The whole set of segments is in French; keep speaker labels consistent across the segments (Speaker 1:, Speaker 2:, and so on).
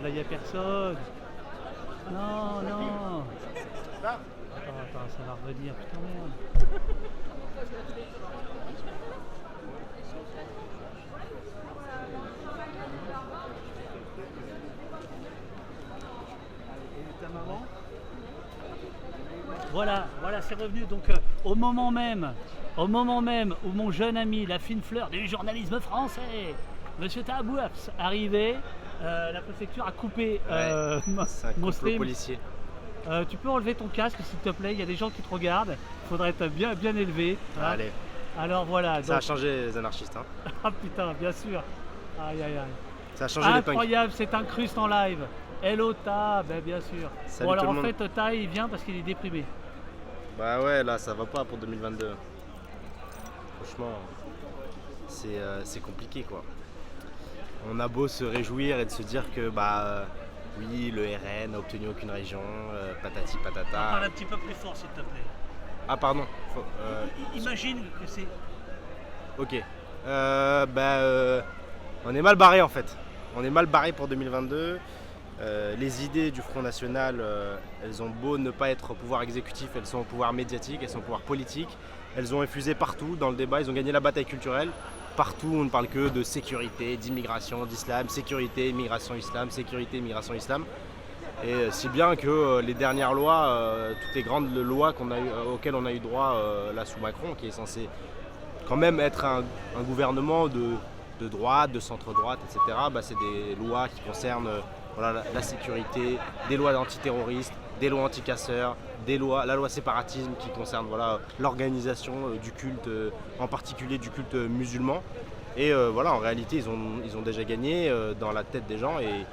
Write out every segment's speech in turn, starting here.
Speaker 1: regarde, là il n'y a personne. Non, non. Attends, ça va revenir, putain merde. Et ta maman ? Voilà, c'est revenu. Donc au moment même où mon jeune ami, la fine fleur du journalisme français, Monsieur Tahabouaf, arrivait, la préfecture a coupé
Speaker 2: C'est un
Speaker 1: mon
Speaker 2: complot
Speaker 1: stream.
Speaker 2: policier.
Speaker 1: Tu peux enlever ton casque s'il te plaît, il y a des gens qui te regardent, il faudrait être bien élevé. Hein.
Speaker 2: Allez,
Speaker 1: Alors voilà.
Speaker 2: ça a
Speaker 1: Donc...
Speaker 2: changé les anarchistes. Hein.
Speaker 1: Ah putain, bien sûr. Aïe aïe aïe.
Speaker 2: Ça a changé les punks.
Speaker 1: Incroyable, c'est incruste en live. Hello Ta, ben bien sûr.
Speaker 2: Salut
Speaker 1: bon alors
Speaker 2: tout le
Speaker 1: en
Speaker 2: monde.
Speaker 1: fait Ta il vient parce qu'il est déprimé.
Speaker 2: Bah ouais, là ça va pas pour 2022. Franchement, c'est compliqué quoi. On a beau se réjouir et de se dire que oui, le RN n'a obtenu aucune région, patati patata.
Speaker 1: Parle un petit peu plus fort s'il te plaît.
Speaker 2: Ah pardon.
Speaker 1: Imagine que c'est...
Speaker 2: Ok. On est mal barré en fait. On est mal barré pour 2022. Les idées du Front National, elles ont beau ne pas être au pouvoir exécutif, elles sont au pouvoir médiatique, elles sont au pouvoir politique. Elles ont infusé partout dans le débat, ils ont gagné la bataille culturelle. Partout, on ne parle que de sécurité, d'immigration, d'islam, sécurité, immigration, islam, sécurité, immigration, islam. Et si bien que les dernières lois, toutes les grandes lois auxquelles on a eu droit là sous Macron, qui est censé quand même être un gouvernement de droite, de centre-droite, etc., c'est des lois qui concernent la sécurité, des lois antiterroristes, des lois anti-casseurs, la loi séparatisme qui concerne l'organisation du culte, en particulier du culte musulman. Et en réalité, ils ont déjà gagné dans la tête des gens. Et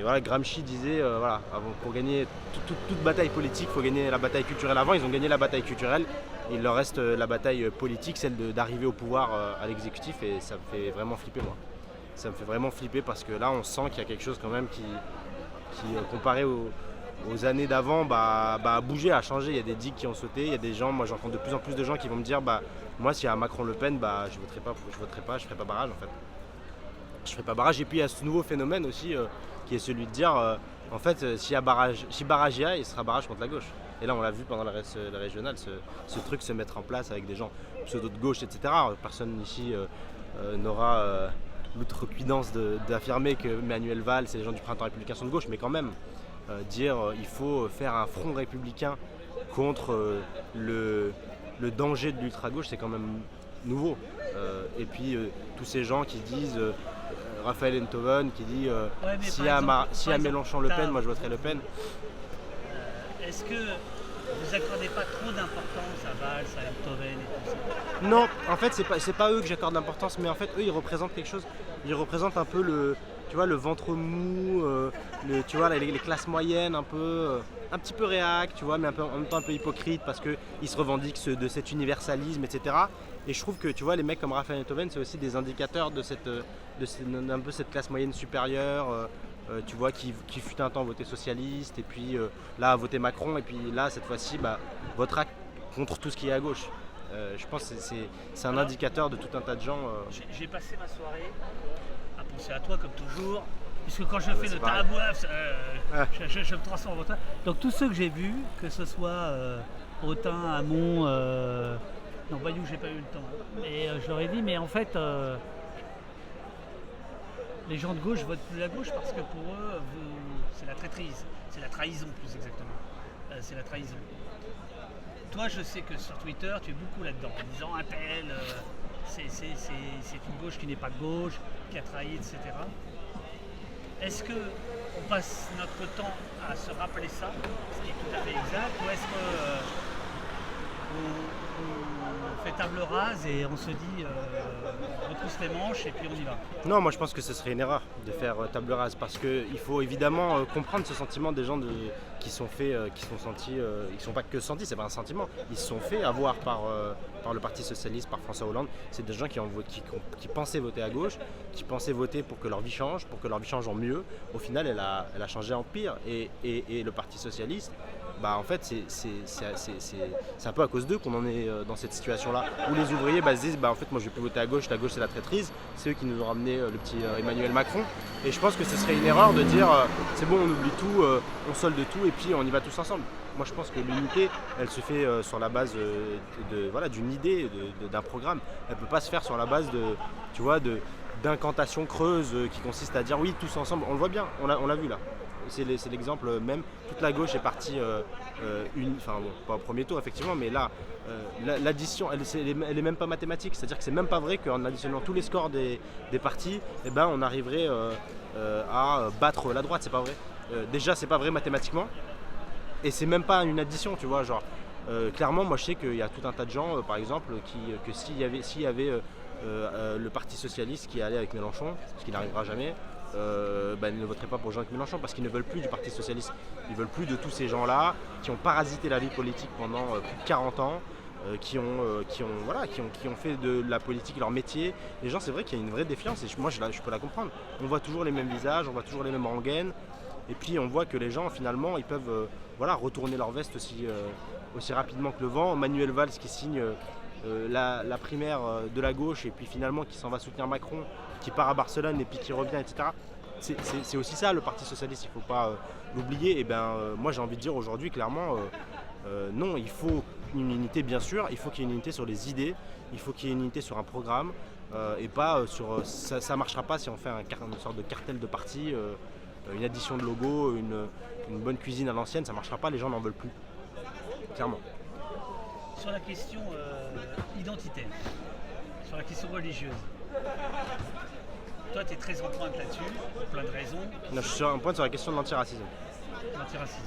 Speaker 2: voilà, Gramsci disait, pour gagner toute bataille politique, il faut gagner la bataille culturelle avant. Ils ont gagné la bataille culturelle. Il leur reste la bataille politique, celle d'arriver au pouvoir à l'exécutif. Et ça me fait vraiment flipper, moi. Ça me fait vraiment flipper parce que là, on sent qu'il y a quelque chose quand même qui comparé aux années d'avant, a bougé, a changé. Il y a des digues qui ont sauté. Il y a des gens, moi j'en rencontre de plus en plus de gens qui vont me dire, moi s'il y a Macron-Le Pen, je voterai pas, je ferai pas barrage en fait. Je ferai pas barrage. Et puis il y a ce nouveau phénomène aussi qui est celui de dire, en fait, si barrage il y a, il sera barrage contre la gauche. Et là on l'a vu pendant la régionale, ce truc se mettre en place avec des gens pseudo de gauche, etc. Personne ici n'aura l'outrecuidance d'affirmer que Manuel Valls et les gens du printemps républicain sont de gauche, mais quand même dire il faut faire un front républicain contre le danger de l'ultra-gauche, c'est quand même nouveau. Et puis tous ces gens qui disent Raphaël Enthoven qui dit s'il y a Mélenchon-Le Pen, moi je voterai Le Pen.
Speaker 1: Est-ce que vous accordez pas trop d'importance à Valls, à Enthoven et tout ça?
Speaker 2: Non, en fait c'est pas eux que j'accorde d'importance, mais en fait eux ils représentent quelque chose. Ils représentent un peu le ventre mou, les classes moyennes un petit peu réac, mais en même temps un peu hypocrite parce qu'ils se revendiquent de cet universalisme, etc. Et je trouve que les mecs comme Raphaël Enthoven, c'est aussi des indicateurs de un peu cette classe moyenne supérieure, qui fut un temps voté socialiste et puis là a voté Macron et puis là cette fois-ci votera contre tout ce qui est à gauche. Je pense que c'est un indicateur de tout un tas de gens.
Speaker 1: J'ai passé ma soirée à penser à toi comme toujours, puisque quand je fais le Tahabouaf, je me transforme en toi. Donc tous ceux que j'ai vus, que ce soit Autun, Hamon, non Bayou j'ai pas eu le temps. Et je leur ai dit mais en fait les gens de gauche votent plus à gauche parce que pour eux c'est la traîtrise, c'est la trahison plus exactement. C'est la trahison. Toi, je sais que sur Twitter, tu es beaucoup là-dedans, en disant un tel, c'est une gauche qui n'est pas de gauche, qui a trahi, etc. Est-ce qu'on passe notre temps à se rappeler ça, ce qui est tout à fait exact, ou est-ce qu'on fait table rase et on se dit on retrousse les manches et puis on y va?
Speaker 2: Non, moi je pense que ce serait une erreur de faire table rase parce qu'il faut évidemment comprendre ce sentiment des gens qui sont sentis, ils sont pas que sentis, c'est pas un sentiment, ils se sont fait avoir par le Parti Socialiste, par François Hollande. C'est des gens qui pensaient voter à gauche, qui pensaient voter pour que leur vie change, en mieux. Au final, elle a changé en pire et le Parti Socialiste bah en fait c'est un peu à cause d'eux qu'on en est dans cette situation-là, où les ouvriers se disent bah en fait moi je vais plus voter à gauche, la gauche c'est la traîtrise, c'est eux qui nous ont ramené le petit Emmanuel Macron, et je pense que ce serait une erreur de dire c'est bon, on oublie tout, on solde tout et puis on y va tous ensemble. Moi je pense que l'unité elle se fait sur la base d'une idée, d'un programme. Elle ne peut pas se faire sur la base d'incantations creuses qui consistent à dire oui tous ensemble. On le voit bien, on l'a vu là. C'est l'exemple même, toute la gauche est partie, pas au premier tour effectivement, mais là, l'addition, elle est même pas mathématique, c'est-à-dire que c'est même pas vrai qu'en additionnant tous les scores des partis, on arriverait à battre la droite, c'est pas vrai. Déjà, c'est pas vrai mathématiquement, et c'est même pas une addition, tu vois, genre, clairement, moi je sais qu'il y a tout un tas de gens, par exemple, que s'il y avait le Parti Socialiste qui allait avec Mélenchon, ce qui n'arrivera jamais, ils ne voteraient pas pour Jean-Luc Mélenchon parce qu'ils ne veulent plus du Parti Socialiste. Ils veulent plus de tous ces gens-là qui ont parasité la vie politique pendant plus de 40 ans, qui ont fait de la politique leur métier. Les gens, c'est vrai qu'il y a une vraie défiance et moi je peux la comprendre. On voit toujours les mêmes visages, on voit toujours les mêmes rengaines, et puis on voit que les gens finalement ils peuvent retourner leur veste aussi rapidement que le vent. Manuel Valls qui signe la primaire de la gauche et puis finalement qui s'en va soutenir Macron, qui part à Barcelone et puis qui revient, etc. C'est aussi ça le Parti Socialiste, il ne faut pas l'oublier. Et moi j'ai envie de dire aujourd'hui clairement non, il faut une unité bien sûr, il faut qu'il y ait une unité sur les idées, il faut qu'il y ait une unité sur un programme et pas sur... ça ne marchera pas si on fait une sorte de cartel de parti, une addition de logos, une bonne cuisine à l'ancienne, ça ne marchera pas, les gens n'en veulent plus, clairement.
Speaker 1: Sur la question identitaire, sur la question religieuse, toi tu es très en pointe là-dessus, pour plein de raisons.
Speaker 2: Non, je suis en pointe sur la question de l'antiracisme.
Speaker 1: L'antiracisme.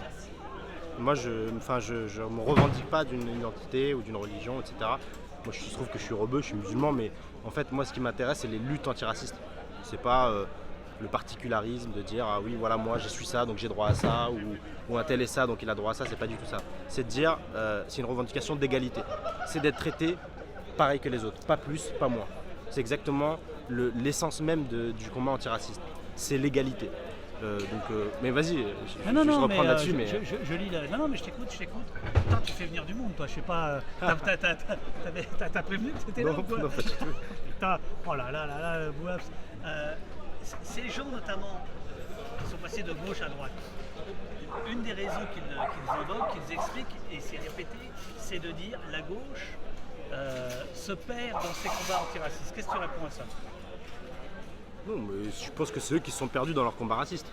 Speaker 2: Moi je ne me revendique pas d'une identité ou d'une religion, etc. Moi je trouve que je suis rebeu, je suis musulman, mais en fait moi ce qui m'intéresse c'est les luttes antiracistes. C'est pas le particularisme de dire ah oui voilà moi je suis ça donc j'ai droit à ça, ou un tel est ça donc il a droit à ça, c'est pas du tout ça. C'est de dire c'est une revendication d'égalité, c'est d'être traité pareil que les autres, pas plus, pas moins. C'est exactement l'essence même du combat antiraciste, c'est l'égalité. Mais vas-y, je reprends là-dessus.
Speaker 1: Je lis là. Non mais je t'écoute. Putain, tu fais venir du monde toi, je sais pas. T'as prévenu que t'étais là ou quoi?
Speaker 2: Non, pas du tout.
Speaker 1: Putain, oh là, Bouaps. Ces gens notamment qui sont passés de gauche à droite, une des raisons qu'ils invoquent, qu'ils expliquent, et c'est répété, c'est de dire la gauche se perd dans ces combats antiracistes. Qu'est-ce que tu réponds à ça?
Speaker 2: Non, mais je pense que c'est eux qui se sont perdus dans leur combat raciste.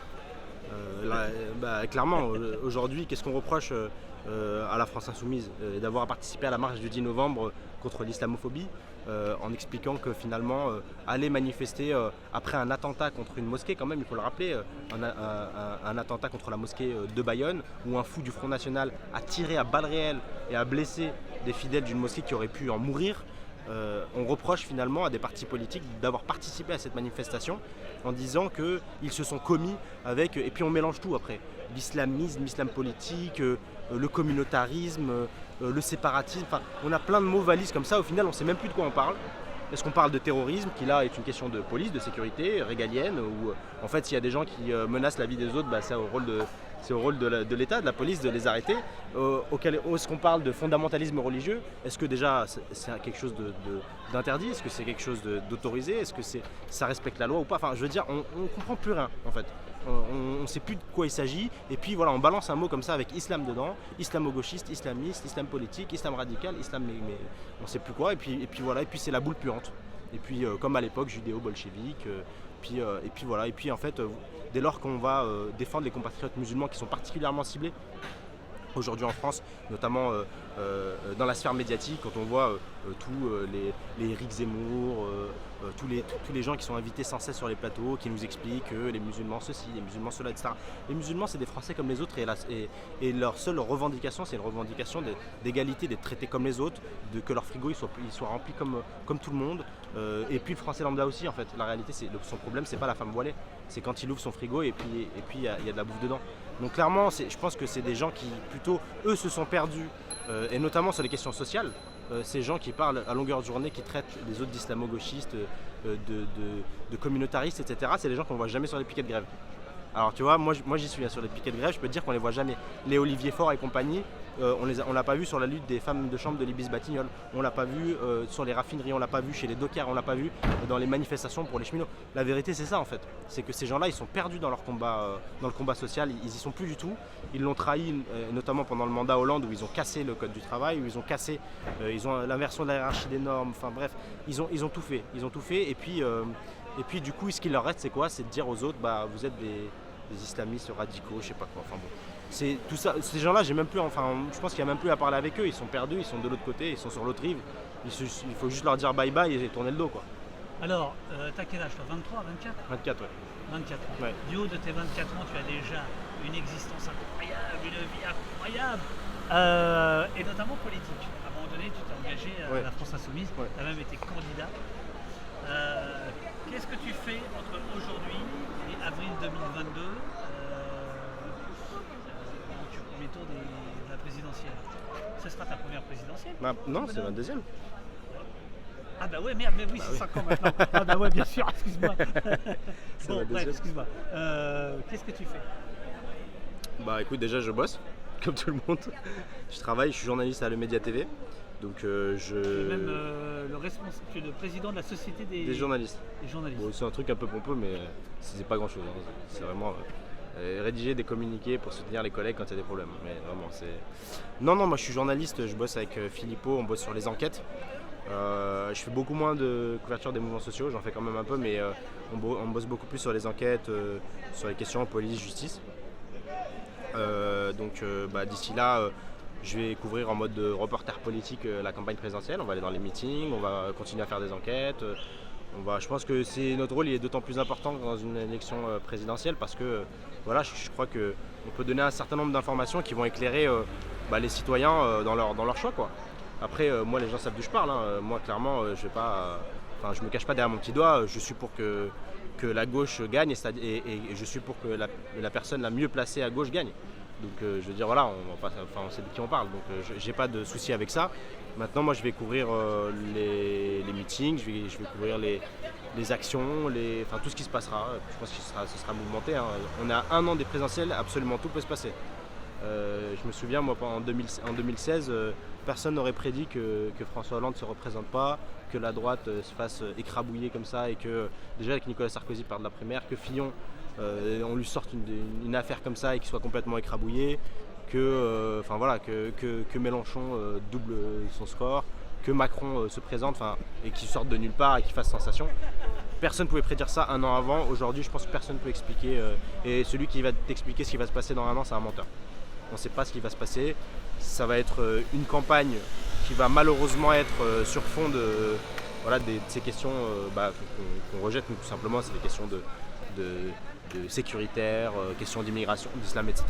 Speaker 2: Clairement, aujourd'hui, qu'est-ce qu'on reproche à la France Insoumise? D'avoir participé à la marche du 10 novembre contre l'islamophobie, en expliquant que finalement, aller manifester après un attentat contre une mosquée, quand même, il faut le rappeler, un attentat contre la mosquée de Bayonne, où un fou du Front National a tiré à balles réelles et a blessé des fidèles d'une mosquée qui auraient pu en mourir. On reproche finalement à des partis politiques d'avoir participé à cette manifestation en disant qu'ils se sont commis avec, et puis on mélange tout après, l'islamisme, l'islam politique, le communautarisme, le séparatisme, enfin on a plein de mots valises comme ça, au final on ne sait même plus de quoi on parle. Est-ce qu'on parle de terrorisme, qui là est une question de police, de sécurité régalienne, ou en fait s'il y a des gens qui menacent la vie des autres, c'est au rôle de l'État, de la police de les arrêter. Est-ce qu'on parle de fondamentalisme religieux? Est-ce que déjà c'est quelque chose d'interdit? Est-ce que c'est quelque chose d'autorisé? Est-ce que ça respecte la loi ou pas? Enfin je veux dire, on ne comprend plus rien en fait. On ne sait plus de quoi il s'agit, et puis voilà, on balance un mot comme ça avec islam dedans, islamo-gauchiste, islamiste, islam politique, islam radical, islam mais on ne sait plus quoi, et puis voilà, et puis c'est la boule puante. Et puis comme à l'époque judéo-bolchevique, et puis en fait, dès lors qu'on va défendre les compatriotes musulmans qui sont particulièrement ciblés aujourd'hui en France, notamment dans la sphère médiatique, quand on voit tous les Éric Zemmour, tous les gens qui sont invités sans cesse sur les plateaux, qui nous expliquent que les musulmans ceci, les musulmans cela, etc. Les musulmans c'est des Français comme les autres, et leur seule revendication c'est une revendication d'égalité, d'être traités comme les autres, que leur frigo il soit rempli comme tout le monde, et puis le Français lambda aussi en fait. La réalité son problème c'est pas la femme voilée, c'est quand il ouvre son frigo et puis il y a de la bouffe dedans. Donc clairement je pense que c'est des gens qui plutôt eux se sont perdus, et notamment sur les questions sociales. Ces gens qui parlent à longueur de journée, qui traitent les autres d'islamo-gauchistes, de communautaristes, etc. C'est des gens qu'on ne voit jamais sur les piquets de grève. Alors tu vois, moi j'y suis sur les piquets de grève, je peux te dire qu'on les voit jamais. Les Olivier Faure et compagnie, on l'a pas vu sur la lutte des femmes de chambre de l'Ibis-Batignolles, on l'a pas vu sur les raffineries, on l'a pas vu chez les dockers, on l'a pas vu dans les manifestations pour les cheminots. La vérité c'est ça en fait, c'est que ces gens-là ils sont perdus dans leur combat, dans le combat social, ils y sont plus du tout. Ils l'ont trahi notamment pendant le mandat Hollande où ils ont cassé le code du travail, où ils ont cassé, ils ont l'inversion de la hiérarchie des normes, enfin bref, ils ont tout fait, et puis du coup ce qu'il leur reste c'est quoi? C'est de dire aux autres bah vous êtes des islamistes radicaux, je sais pas quoi, enfin bon. C'est tout ça, ces gens-là, je pense qu'il n'y a même plus à parler avec eux, ils sont perdus, ils sont de l'autre côté, ils sont sur l'autre rive. Il faut juste leur dire bye bye et tourner le dos quoi.
Speaker 1: Alors, t'as quel âge toi? 23, 24?
Speaker 2: 24 ouais.
Speaker 1: 24 ans.
Speaker 2: Ouais.
Speaker 1: Du haut de tes 24 ans, tu as déjà une existence incroyable, une vie incroyable, et notamment politique. À un moment donné, tu t'es engagé à la France Insoumise, tu as même été candidat. Qu'est-ce que tu fais entre aujourd'hui et avril 2022 tu es au premier tour de la présidentielle? Ce sera ta première présidentielle?
Speaker 2: Non, c'est ma deuxième.
Speaker 1: Ah bah ouais, merde, mais oui, c'est 5 ans maintenant. Ah bah ouais, bien sûr, excuse-moi. Bon, bref, excuse-moi. Qu'est-ce que tu fais?
Speaker 2: Bah écoute, déjà je bosse, comme tout le monde. Je travaille, je suis journaliste à Le Média TV. Donc
Speaker 1: Tu es même tu es le président de la société des
Speaker 2: journalistes.
Speaker 1: Des journalistes.
Speaker 2: Bon, c'est un truc un peu pompeux, mais c'est pas grand-chose. Hein. C'est vraiment rédiger des communiqués pour soutenir les collègues quand il y a des problèmes. Mais vraiment, c'est... Non, moi je suis journaliste, je bosse avec Philippot, on bosse sur les enquêtes. Je fais beaucoup moins de couverture des mouvements sociaux, j'en fais quand même un peu, mais on bosse beaucoup plus sur les enquêtes, sur les questions police, justice. Donc d'ici là, je vais couvrir en mode de reporter politique la campagne présidentielle. On va aller dans les meetings, on va continuer à faire des enquêtes. Je pense que notre rôle il est d'autant plus important dans une élection présidentielle parce que voilà, je crois qu'on peut donner un certain nombre d'informations qui vont éclairer les citoyens dans leur choix, quoi. Après, moi, les gens savent d'où je parle. Hein. Moi, clairement, je me cache pas derrière mon petit doigt. Je suis pour que la gauche gagne et je suis pour que la personne la mieux placée à gauche gagne. Donc, je veux dire, voilà, on sait de qui on parle. Donc, j'ai pas de souci avec ça. Maintenant, moi, je vais couvrir les meetings, je vais couvrir les actions, tout ce qui se passera. Je pense que ce sera mouvementé. Hein. On a 1 an des présidentielles, absolument tout peut se passer. Je me souviens, moi, en 2016, personne n'aurait prédit que François Hollande ne se représente pas, que la droite se fasse écrabouiller comme ça et que déjà avec Nicolas Sarkozy perde la primaire, que Fillon, on lui sorte une affaire comme ça et qu'il soit complètement écrabouillé, que Mélenchon double son score, que Macron se présente et qu'il sorte de nulle part et qu'il fasse sensation. Personne ne pouvait prédire ça 1 an avant. Aujourd'hui, je pense que personne ne peut expliquer. Et celui qui va t'expliquer ce qui va se passer dans 1 an, c'est un menteur. On ne sait pas ce qui va se passer. Ça va être une campagne qui va malheureusement être sur fond de ces questions qu'on rejette, nous, tout simplement. C'est des questions de sécuritaires, questions d'immigration, d'islam, etc.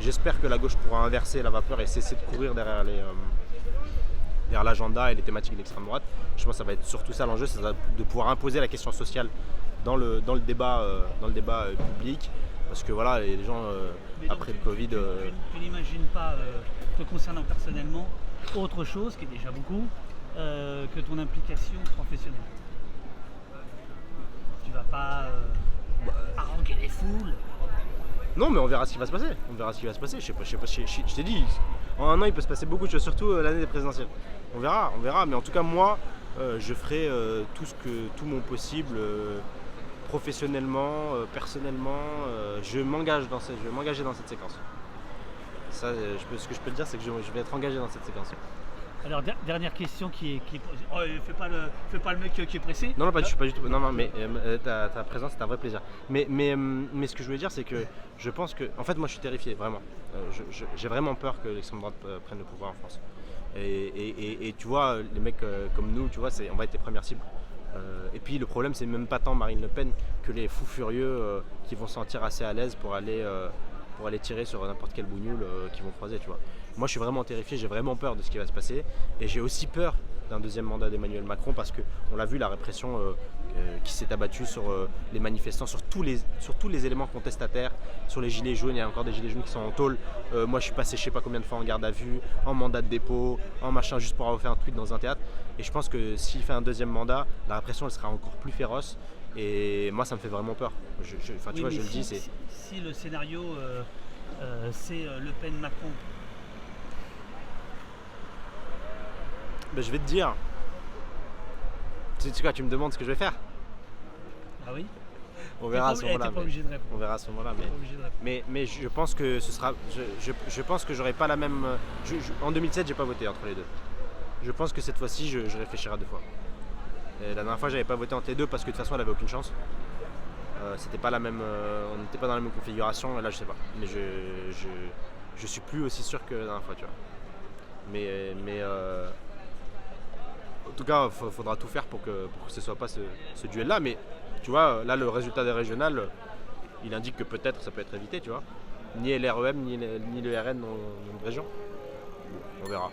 Speaker 2: J'espère que la gauche pourra inverser la vapeur et cesser de courir derrière l'agenda et les thématiques de l'extrême droite. Je pense que ça va être surtout ça l'enjeu, c'est de pouvoir imposer la question sociale dans le débat public. Parce que voilà, les gens, après le Covid...
Speaker 1: Tu n'imagines pas, te concernant personnellement, autre chose, qui est déjà beaucoup, que ton implication professionnelle? Tu vas pas haranguer les foules?
Speaker 2: Non, mais on verra ce qui va se passer. Je t'ai dit, en 1 an, il peut se passer beaucoup de choses, surtout l'année des présidentielles. On verra. Mais en tout cas, moi, je ferai tout mon possible... professionnellement, personnellement, je vais m'engager dans cette séquence. Ça, ce que je peux te dire, c'est que je vais être engagé dans cette séquence.
Speaker 1: Alors, dernière question qui est... Oh, fais pas le mec qui est pressé.
Speaker 2: Non, je suis pas du tout... Non, mais ta présence, c'est un vrai plaisir. Mais ce que je voulais dire, c'est que je pense que... En fait, moi, je suis terrifié, vraiment. J'ai vraiment peur que l'extrême droite prenne le pouvoir en France. Et tu vois, les mecs comme nous, tu vois, on va être les premières cibles. Et puis le problème c'est même pas tant Marine Le Pen que les fous furieux qui vont se sentir assez à l'aise pour aller tirer sur n'importe quel bougnoul qu'ils vont croiser, tu vois. Moi je suis vraiment terrifié, j'ai vraiment peur de ce qui va se passer et j'ai aussi peur d'un deuxième mandat d'Emmanuel Macron parce qu'on l'a vu, la répression qui s'est abattue sur les manifestants, sur tous les éléments contestataires, sur les gilets jaunes. Il y a encore des gilets jaunes qui sont en tôle. Moi je suis passé je sais pas combien de fois en garde à vue, en mandat de dépôt, en machin, juste pour avoir fait un tweet dans un théâtre. Et je pense que s'il fait un deuxième mandat, la répression elle sera encore plus féroce. Et moi, ça me fait vraiment peur. Enfin, tu vois, je le dis, c'est.
Speaker 1: Si le scénario, c'est Le Pen-Macron.
Speaker 2: Ben, je vais te dire. Tu sais quoi, tu me demandes ce que je vais faire.
Speaker 1: Ah oui.
Speaker 2: On verra à ce moment-là.
Speaker 1: T'es pas obligé de répondre.
Speaker 2: On verra à ce moment-là. Mais je pense que ce sera. Je pense que j'aurai pas la même. En 2007, j'ai pas voté entre les deux. Je pense que cette fois-ci, je réfléchirai 2 fois. Et la dernière fois, j'avais pas voté entre les deux parce que de toute façon, elle avait aucune chance. C'était pas la même. On n'était pas dans la même configuration. Et là, je sais pas. Mais je suis plus aussi sûr que la dernière fois, tu vois. Mais en tout cas, il faudra tout faire pour que ce soit pas ce duel-là. Mais tu vois, là, le résultat des régionales, il indique que peut-être ça peut être évité, tu vois. Ni LREM, ni le RN dans une région. Bon, on verra.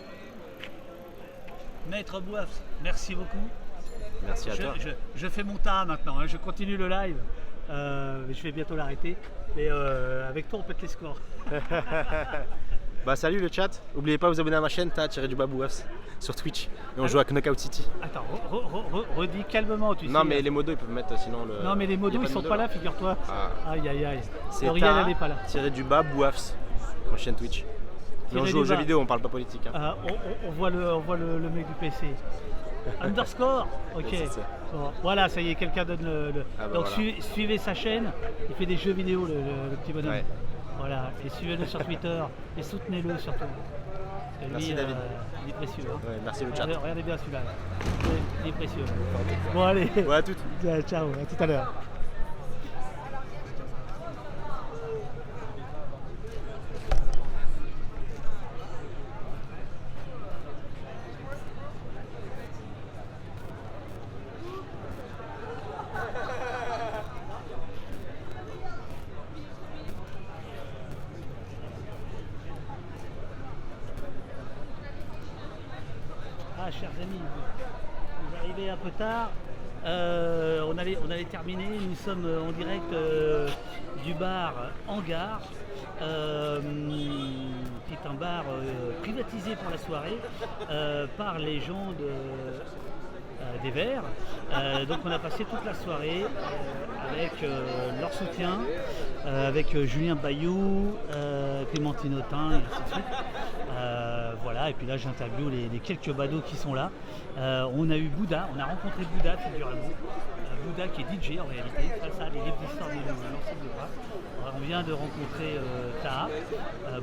Speaker 1: Maître Bouaf, merci beaucoup.
Speaker 2: Merci à toi.
Speaker 1: Je fais mon tas maintenant, hein. Je continue le live. Je vais bientôt l'arrêter. Mais avec toi, on pète les scores.
Speaker 2: Bah salut le chat. N'oubliez pas de vous abonner à ma chaîne, TA-du-bas Bouaf sur Twitch. Et on joue à Knockout City.
Speaker 1: Attends, redis calmement, tu sais.
Speaker 2: Non, mais les modos, ils peuvent mettre sinon le.
Speaker 1: Non, mais les modos, ils sont pas là, figure-toi.
Speaker 2: Ah.
Speaker 1: Aïe, aïe, aïe.
Speaker 2: C'est
Speaker 1: Auriel, elle n'est pas là.
Speaker 2: TA-du-bas Bouaf, ma chaîne Twitch. Mais on joue aux jeux vidéo, on parle pas politique. Hein.
Speaker 1: On voit le mec du PC. Underscore. Ok. Bon, voilà, ça y est, quelqu'un donne le. Ah bah donc voilà. Suivez sa chaîne, il fait des jeux vidéo, le petit bonhomme. Ouais. Voilà, et suivez-le sur Twitter et soutenez-le surtout.
Speaker 2: Merci David.
Speaker 1: Il est précieux. Hein.
Speaker 2: Ouais, merci le chat.
Speaker 1: Regardez bien celui-là. Il est précieux. Bon allez.
Speaker 2: Ouais, à toutes.
Speaker 1: Ciao, à tout à l'heure. Chers amis, vous arrivez un peu tard. On allait terminer. Nous sommes en direct du bar Hangar, qui est un bar privatisé pour la soirée par les gens des Verts. Donc on a passé toute la soirée avec leur soutien, avec Julien Bayou, Clémentine Autain et ainsi de suite. Voilà, et puis là j'interviewe les quelques badauds qui sont là. On a eu Bouddha, on a rencontré Bouddha, figurez-vous. Bouddha qui est DJ en réalité, ça, les livres d'histoire de l'ensemble de bras. On vient de rencontrer Taha,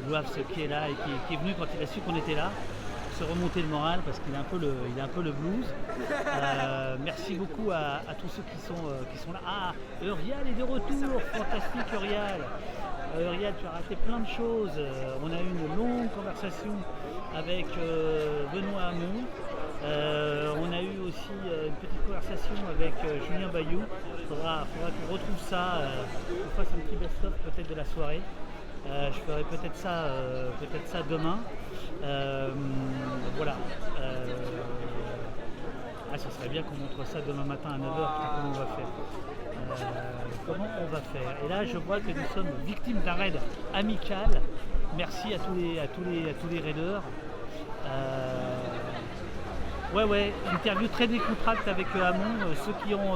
Speaker 1: Bouaf qui est là et qui est venu quand il a su qu'on était là. Se remonter le moral parce qu'il a un peu le blues. Merci beaucoup à tous ceux qui sont là. Ah, Eurial est de retour, fantastique Eurial. Eurial, tu as raté plein de choses. On a eu une longue conversation avec Benoît Hamon. On a eu aussi une petite conversation avec Julien Bayou. Faudra qu'on retrouve ça, qu'on fasse un petit best-of peut-être de la soirée. Je ferai peut-être ça demain. Voilà. Ça serait bien qu'on montre ça demain matin à 9h. Comment on va faire Et là, je vois que nous sommes victimes d'un raid amical. Merci à tous les raiders. Ouais, interview très décontracte avec Hamon. Ceux qui ont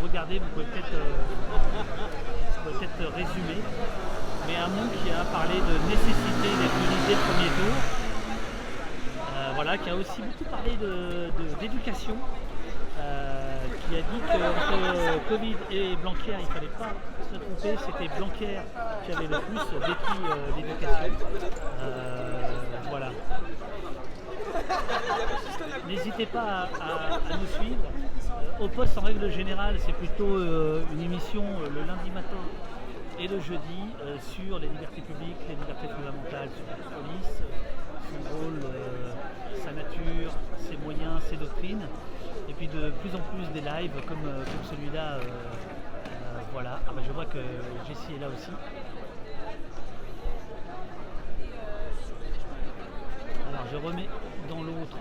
Speaker 1: regardé, vous pouvez peut-être résumer. Mais Hamon qui a parlé de nécessité d'utiliser le premier tour. Voilà, qui a aussi beaucoup parlé d'éducation. Qui a dit qu'entre Covid et Blanquer, il ne fallait pas se tromper, c'était Blanquer qui avait le plus détruit l'éducation. Voilà. N'hésitez pas à nous suivre. Au poste, en règle générale, c'est plutôt une émission le lundi matin et le jeudi sur les libertés publiques, les libertés fondamentales, sur la police, son rôle, sa nature, ses moyens, ses doctrines. Et puis de plus en plus des lives comme celui-là. Voilà. Ah bah je vois que Jessie est là aussi. Alors je remets dans l'autre.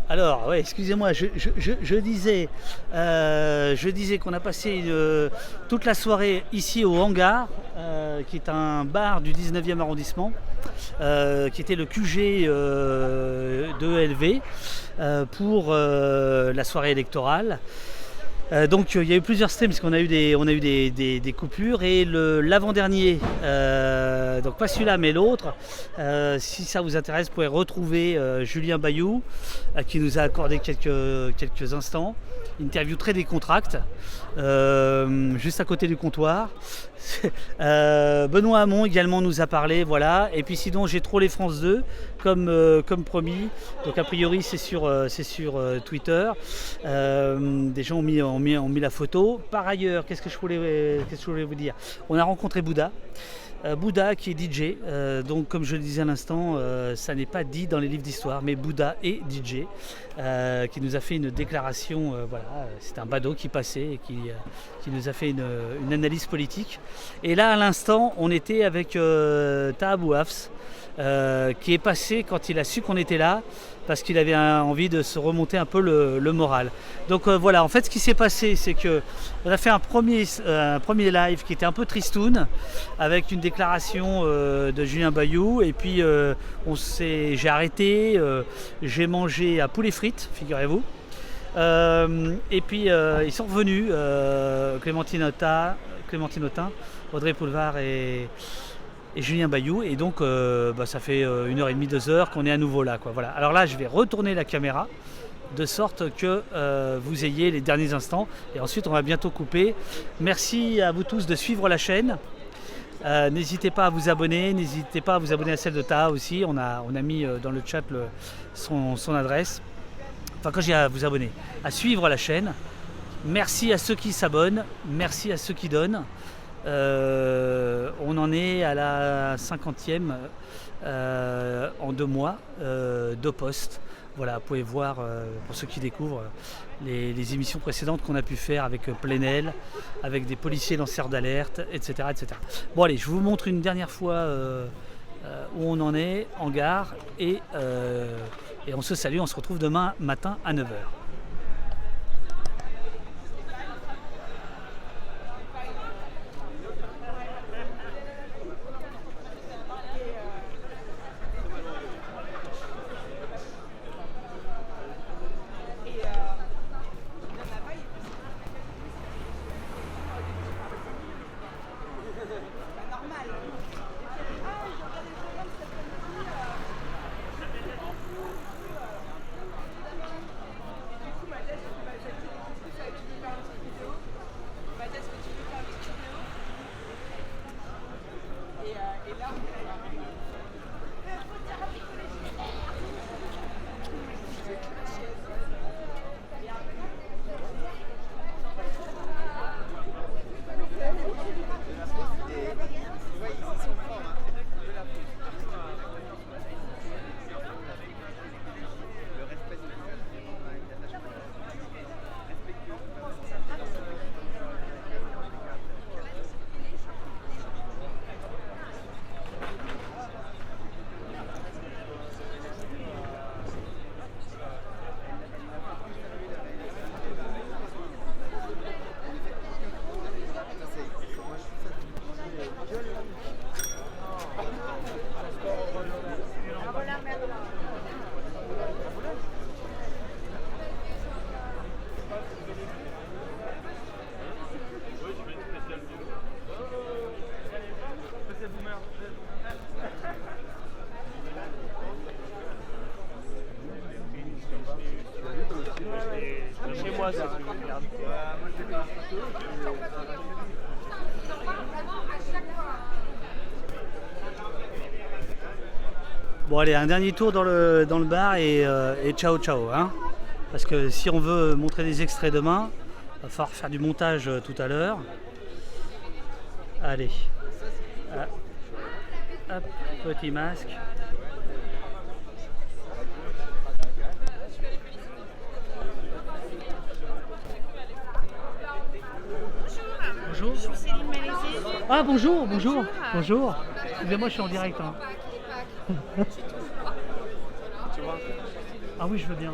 Speaker 1: Alors, Alors, ouais, excusez-moi, je disais qu'on a passé toute la soirée ici au Hangar, qui est un bar du 19e arrondissement, qui était le QG de ELV pour la soirée électorale. Donc il y a eu plusieurs streams parce qu'on a eu des coupures et l'avant-dernier, donc pas celui-là mais l'autre, si ça vous intéresse, vous pouvez retrouver Julien Bayou qui nous a accordé quelques instants. Interview très décontracte, juste à côté du comptoir. Benoît Hamon également nous a parlé, voilà. Et puis sinon j'ai trollé France 2 comme promis. Donc a priori c'est sur Twitter. Des gens ont mis la photo. Par ailleurs, qu'est-ce que je voulais vous dire? On a rencontré Bouddha. Bouddha qui est DJ, donc comme je le disais à l'instant, ça n'est pas dit dans les livres d'histoire, mais Bouddha est DJ, qui nous a fait une déclaration, voilà, c'était un badaud qui passait et qui nous a fait une analyse politique. Et là à l'instant, on était avec Taha Abou Hafs, qui est passé quand il a su qu'on était là, parce qu'il avait envie de se remonter un peu le moral. Donc voilà, en fait ce qui s'est passé, c'est qu'on a fait un premier live qui était un peu tristoun, avec une déclaration de Julien Bayou, et puis j'ai arrêté, j'ai mangé à poulet frites, figurez-vous. Et puis ils sont revenus, Clémentine Autain, Audrey Poulevard et Julien Bayou, et donc ça fait 1h30, 2 heures qu'on est à nouveau là, quoi. Voilà. Alors là je vais retourner la caméra de sorte que vous ayez les derniers instants et ensuite on va bientôt couper. Merci à vous tous de suivre la chaîne. N'hésitez pas à vous abonner, n'hésitez pas à vous abonner à celle de Taha aussi, on a mis dans le chat son adresse. Enfin quand j'ai à vous abonner, à suivre la chaîne. Merci à ceux qui s'abonnent, merci à ceux qui donnent. On en est à la 50e en 2 mois de poste. Voilà, vous pouvez voir, pour ceux qui découvrent, les émissions précédentes qu'on a pu faire avec Plenel, avec des policiers lanceurs d'alerte, etc., etc. Bon allez, je vous montre une dernière fois où on en est, en gare, et on se salue, on se retrouve demain matin à 9h. Bon allez, un dernier tour dans le bar et ciao ciao, hein. Parce que si on veut montrer des extraits demain, il va falloir faire du montage tout à l'heure. Allez. Hop, petit masque. Bonjour. Je suis Céline Malaisie. Ah bonjour, bonjour, bonjour. Excusez-moi, je suis en direct. Hein. Ah oui, je veux bien.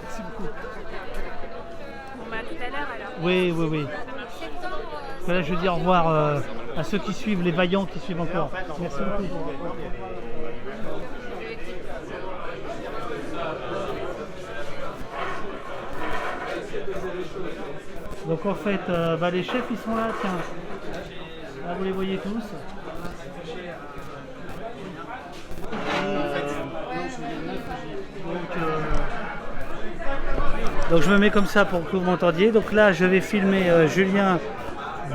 Speaker 1: Merci beaucoup.
Speaker 3: Bon bah tout à l'heure alors.
Speaker 1: Oui, oui, oui.
Speaker 3: Ça marche. Septembre.
Speaker 1: Voilà, je dis au revoir à ceux qui suivent, les vaillants qui suivent encore. Merci beaucoup. Donc en fait, les chefs ils sont là, tiens. Là vous les voyez tous. Donc je me mets comme ça pour que vous m'entendiez. Donc là je vais filmer Julien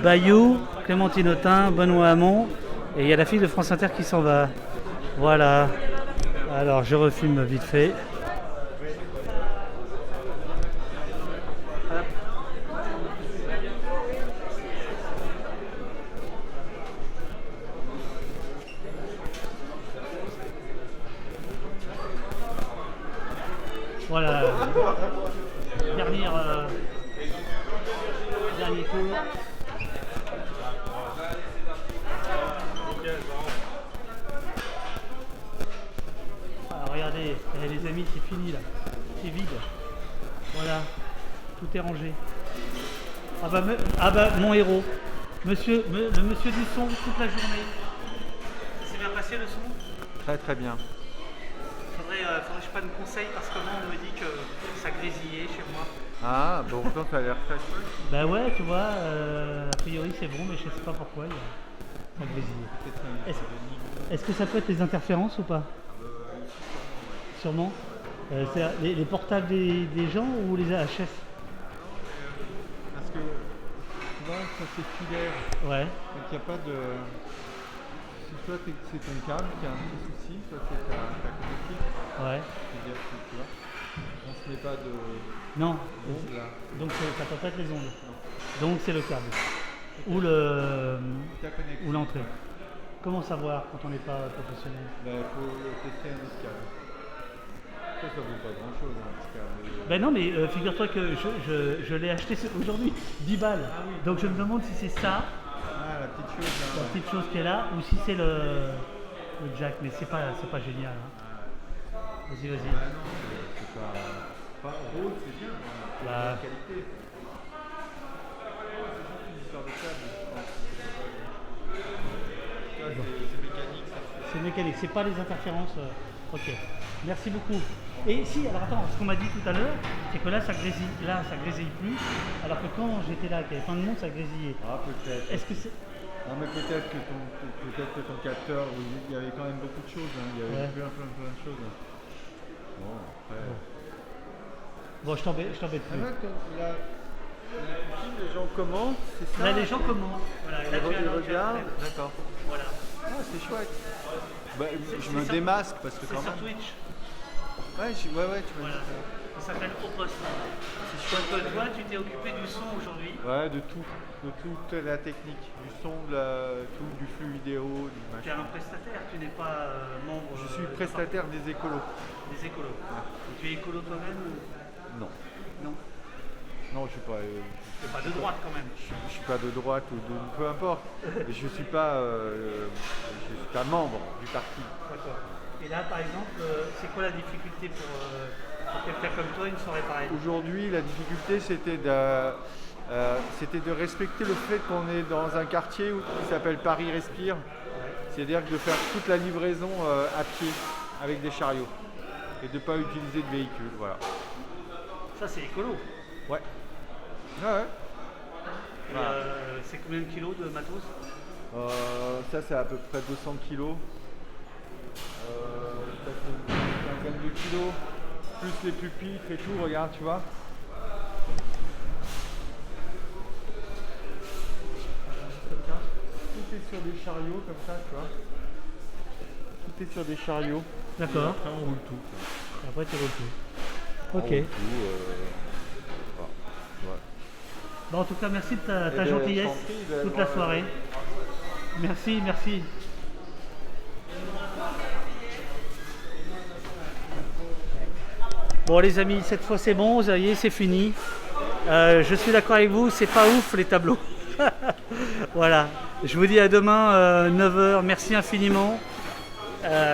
Speaker 1: Bayou, Clémentine Autain, Benoît Hamon. Et il y a la fille de France Inter qui s'en va. Voilà. Alors je refilme vite fait. Voilà. Dernier tour. Regardez, les amis, c'est fini là. C'est vide. Voilà. Tout est rangé. Ah bah, mon héros. Le monsieur du son toute la journée. C'est bien passé le son?
Speaker 4: Très très bien.
Speaker 1: Faudrait que je prenne conseil parce que moi on me dit que ça grésillait chez moi.
Speaker 4: Ah, bon, donc ça a l'air très chouette.
Speaker 1: Bah ouais, tu vois, a priori c'est bon, mais je sais pas pourquoi ça grésillait. Est-ce que ça peut être les interférences ou pas? Sûrement. C'est les portables des gens ou les HF?
Speaker 4: Parce que, tu vois, ça c'est filaire.
Speaker 1: Ouais.
Speaker 4: Donc il n'y a pas de... Si soit c'est ton câble qui a un petit souci, soit c'est ta connectique.
Speaker 1: Ouais.
Speaker 4: C'est-à-dire que, tu vois, on se met pas de...
Speaker 1: Non.
Speaker 4: ondes là.
Speaker 1: Donc ça peut pas être les ondes. Donc c'est le câble. Ou
Speaker 4: Ta connectique.
Speaker 1: ou l'entrée. Comment savoir quand on n'est pas professionnel?
Speaker 4: Ben, il faut tester un autre câble. Ça vaut pas grand chose, hein, ce câble.
Speaker 1: Ben non, mais figure-toi que je l'ai acheté aujourd'hui, 10 balles.
Speaker 4: Ah oui.
Speaker 1: Donc je me demande si c'est ça,
Speaker 4: Ah, la petite chose là.
Speaker 1: la petite chose qui est là, ou si c'est le jack. Mais c'est pas génial. Hein. Vas-y, vas-y.
Speaker 4: Ah non, c'est pas rose, c'est bien. C'est
Speaker 1: Bah.
Speaker 4: de qualité. C'est juste une histoire de câble. C'est mécanique, ça.
Speaker 1: C'est mécanique, c'est pas les interférences. Ok, merci beaucoup. Et si, alors attends, ce qu'on m'a dit tout à l'heure, c'est que là ça grésille plus, alors que quand j'étais là, qu'il y avait plein de monde, ça grésillait.
Speaker 4: Ah, peut-être.
Speaker 1: Est-ce que c'est...
Speaker 4: Non, mais peut-être que ton capteur, il y avait quand même beaucoup de choses. Hein. Il y avait
Speaker 1: Ouais.
Speaker 4: plein de choses. Bon, après.
Speaker 1: Bon, je t'embête
Speaker 4: Ah,
Speaker 1: plus.
Speaker 4: là, les gens commentent, c'est ça?
Speaker 1: Là, les gens commentent. Voilà, et là, tu as
Speaker 4: Ils
Speaker 1: un
Speaker 4: regardent.
Speaker 1: autre.
Speaker 4: D'accord.
Speaker 1: Voilà.
Speaker 4: Ah, c'est chouette. Bah, je
Speaker 1: c'est
Speaker 4: me
Speaker 1: sur-
Speaker 4: démasque parce que
Speaker 1: C'est
Speaker 4: quand
Speaker 1: sur
Speaker 4: même.
Speaker 1: Twitch.
Speaker 4: Ouais, tu m'as
Speaker 1: Voilà.
Speaker 4: dit ça.
Speaker 1: Ça s'appelle Au Poste.
Speaker 4: C'est
Speaker 1: Donc
Speaker 4: chouette.
Speaker 1: toi, tu t'es occupé du son aujourd'hui.
Speaker 4: Ouais, de toute la technique, du son, du flux vidéo, du
Speaker 1: Tu es
Speaker 4: machin.
Speaker 1: un prestataire, tu n'es pas membre.
Speaker 4: Je suis prestataire des écolos.
Speaker 1: des écolos. Et tu es écolo toi-même ou...
Speaker 4: Non.
Speaker 1: Non.
Speaker 4: Non, je suis pas.
Speaker 1: C'est pas de droite quand même.
Speaker 4: Je suis pas de droite ou de peu importe. Mais je suis pas membre du parti.
Speaker 1: D'accord. Et là, par exemple, c'est quoi la difficulté pour quelqu'un comme toi, une soirée pareille?
Speaker 4: Aujourd'hui, la difficulté, c'était de respecter le fait qu'on est dans un quartier qui s'appelle Paris Respire. C'est-à-dire que de faire toute la livraison à pied avec des chariots et de ne pas utiliser de véhicule. Voilà.
Speaker 1: Ça, c'est écolo.
Speaker 4: Ouais. Ouais.
Speaker 1: Et,
Speaker 4: Voilà.
Speaker 1: c'est combien de kilos de matos?
Speaker 4: Ça, c'est à peu près 200 kilos. Ça fait une vingtaine de kilos. Plus les pupitres et tout, regarde, tu vois. Tout est sur des chariots comme ça, tu vois. Tout est sur des chariots.
Speaker 1: D'accord.
Speaker 4: Et après, on roule tout.
Speaker 1: Et après, tu roules tout.
Speaker 4: On
Speaker 1: Ok.
Speaker 4: roule tout, voilà. Ouais.
Speaker 1: Bon, en tout cas, merci de ta
Speaker 4: Eh ben,
Speaker 1: gentillesse
Speaker 4: je t'en prie, ben,
Speaker 1: toute
Speaker 4: moi,
Speaker 1: la soirée. Merci, merci. Bon les amis, cette fois c'est bon, vous voyez, c'est fini. Je suis d'accord avec vous, c'est pas ouf les tableaux. Voilà, je vous dis à demain 9h, merci infiniment.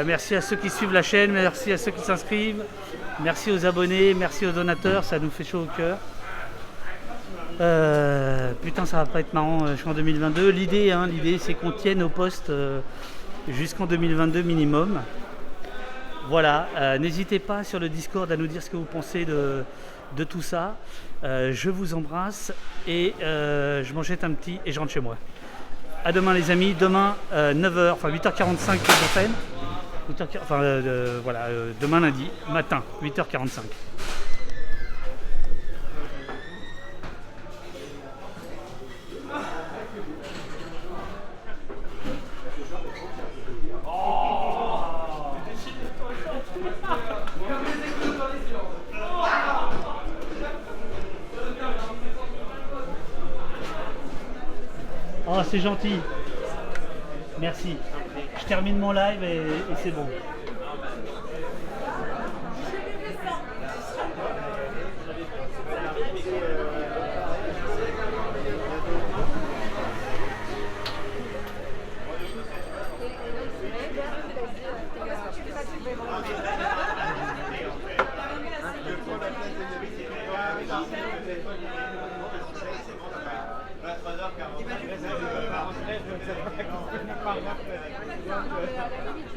Speaker 1: Merci à ceux qui suivent la chaîne, merci à ceux qui s'inscrivent, merci aux abonnés, merci aux donateurs, ça nous fait chaud au cœur. Putain, ça va pas être marrant jusqu'en 2022. L'idée, c'est qu'on tienne au poste jusqu'en 2022 minimum. Voilà, n'hésitez pas sur le Discord à nous dire ce que vous pensez de tout ça. Je vous embrasse et je m'en jette un petit et je rentre chez moi. À demain les amis, demain 9h, enfin 8h45 pour l'antenne. Voilà, demain lundi, matin, 8h45. Oh, c'est gentil. Merci. Je termine mon live et c'est bon.
Speaker 5: Il